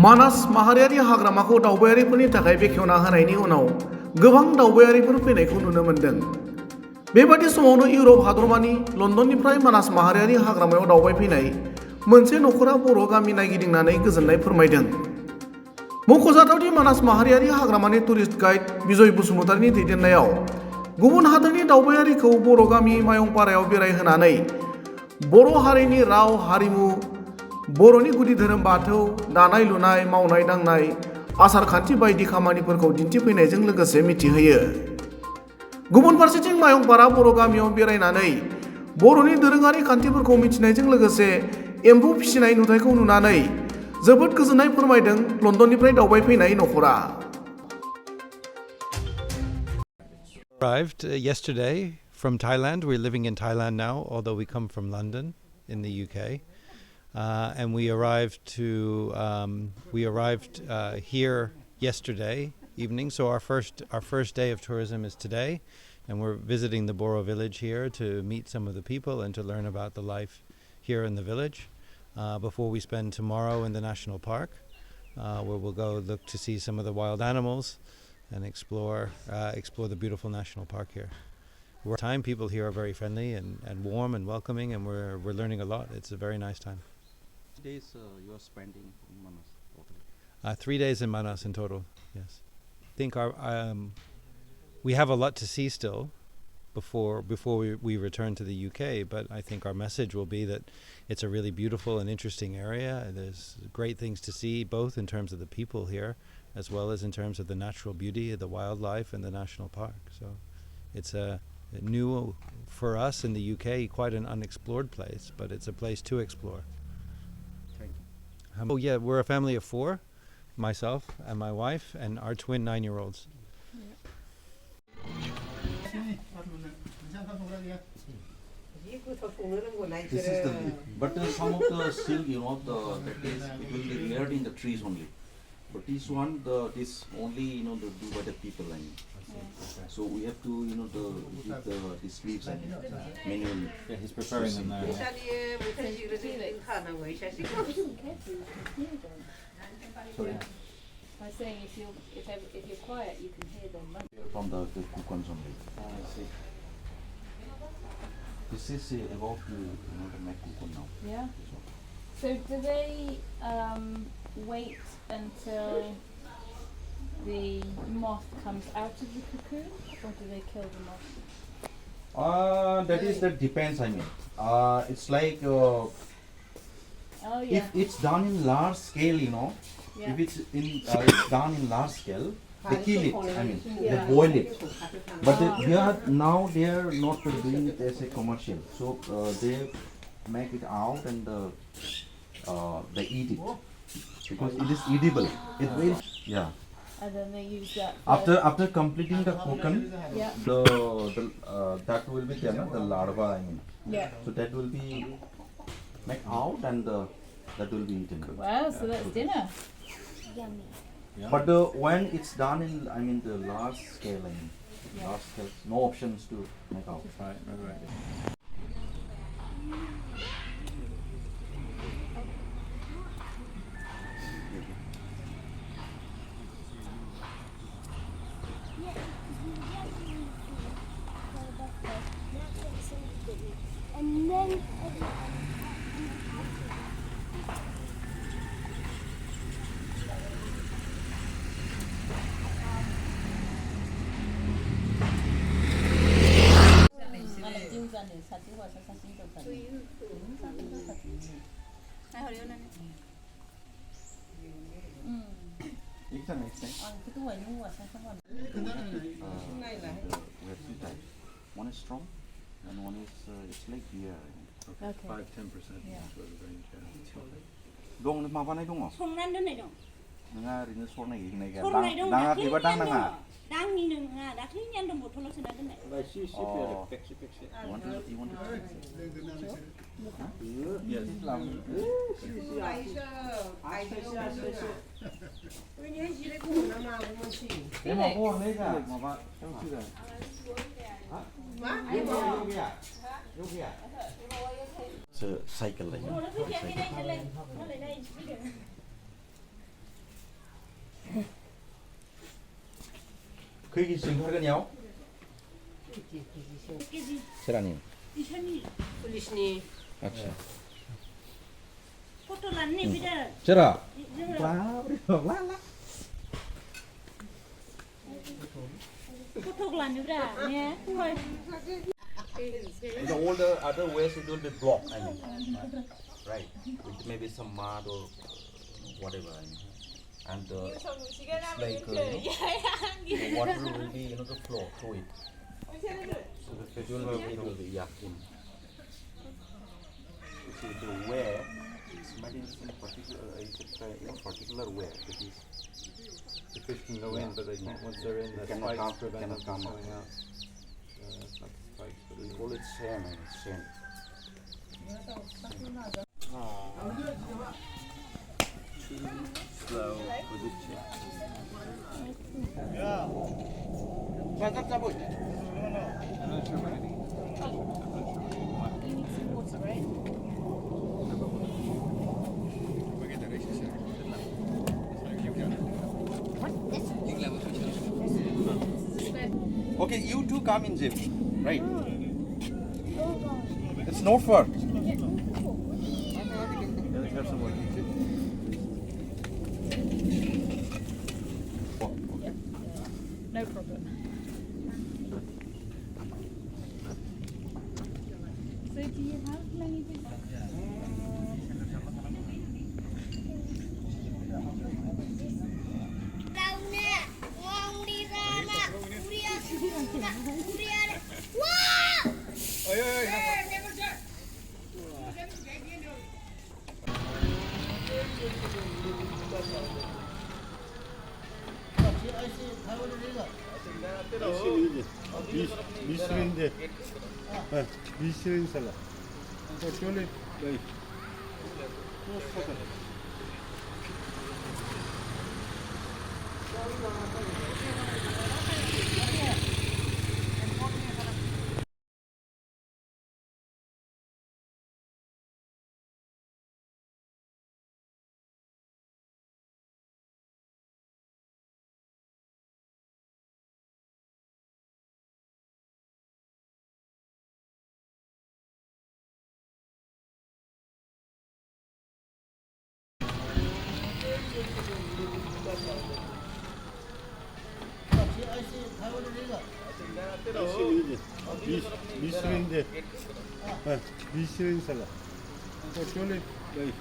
मानास माहारियारि हाग्रामाखौ दावबायारिफोरनि थाखाय बेखेवना होनायनि उनाव गोबां दावबायारिफोर फैनायखौ नुनो मोन्दों। बेबादि समावनो इउरप हादरमानि लन्दननिफ्राय मानास माहारियारि हाग्रामायाव दावबायफैनाय मोनसे नख'रा बर' गामि नायगिदिंनानै गोजोननाय फोरमायदों। मख'जाथावदि मानास माहारियारि हाग्रामानि टुरिस्ट गाइड बिजय बसुमतारीनि दैदेननायाव गुबुन हादोरनि दावबायारिखौ बर' गामि मायंपारायाव बेरायहोनानै बर' हारिनि राव हारिमु, बर'नि गुदि धोरोम बाथौ, दानाय लुनाय, मावनाय दांनाय, आसार खान्थि बायदि खामानिफोरखौ दिन्थिफैनायजों लोगोसे मिथिहोयो। गुबुन फारसेथिं मायंपारा बर' गामियाव बेरायनानै बर'नि दोरोङारि खान्थिफोरखौ मिथिनायजों लोगोसे एम्फौ फिसिनाय नुथायखौ नुनानै जोबोद गोजोननाय फोरमायदों लन्दननिफ्राय दावबायफैनाय नख'रा। Arrived yesterday from Thailand. We're living in Thailand now, although we come from London in the UK. And we arrived here yesterday evening. So our first day of tourism is today, and we're visiting the Boro village here to meet some of the people and to learn about the life here in the village before we spend tomorrow in the national park, where we'll go look to see some of the wild animals and explore the beautiful national park here. People here are very friendly and warm and welcoming, and we're learning a lot. It's a very nice time. Days you are spending in Manas totally? 3 days in Manas in total. Yes, I think we have a lot to see still before we return to the UK. But I think our message will be that it's a really beautiful and interesting area. There's great things to see, both in terms of the people here, as well as in terms of the natural beauty of the wildlife and the national park. So it's a new, for us in the UK, quite an unexplored place, but it's a place to explore. Thank you. Oh yeah, we're a family of 4, myself and my wife and our twin 9-year-olds. This is the but some of the silk, it will be layered in the trees only. But this one, this only do by the people. So we have to the sleeves and manual. Yeah, he's preparing them now. I was saying if you're quiet, you can hear them. From the cocoons only. I see. This is about to make cocoon now. Yeah. So do they wait until the moth comes out of the cocoon, or do they kill the moth? That depends. It's like Oh yeah. if it's done in large scale, Yeah. if it's done in large scale, they kill it. They boil it. But they are not doing it as a commercial. So they make it out and they eat it because it is edible. Yeah. And then they use that. After completing the cocoon, Yeah. that will be the larva. Yeah. So that will be make out and that will be eaten. Wow. So that's dinner. But when it's done in the large scale, no options to make out. Right. And then One is strong and one is it's like beer. Okay. Okay. 5-10% Yeah. sort of range. Dong माबानाय दङ? संनानै दोननाय दं। नोंहा ओरैनो सरनाय गैया सरनाय दं दाङाखैबा दाख्लैनियानो दांनाङा। दङ। दांनि नङा दाख्लैनियानो दं बथलाव सोना दोननाय। You want to Yes. cycle like 크기 지금 하르냐오? 깨지. 세라니. 이천이 Lishni. अच्छा. 포토 란네 비다. 세라. 와, 우리 와. 포토 란네 비다. 네. All the other ways it will be blocked. I mean, right? With maybe some mud or whatever. And it's like the water will be the flow through it. So it will be in. So the way it's made in some particular way. It is. The fish can go in, but they can't, once they're in, the spikes prevent them from coming out. It's like spikes, but We call it sand and sand. Slow with it. You need some water, right? Okay, you two come in zip, right? It's not far. No problem. So do you have many visitors? 미슐린데, 미슐린 살라. 저쪽에 여기. 미슐린데, 미슐린 살라. 저쪽에 여기.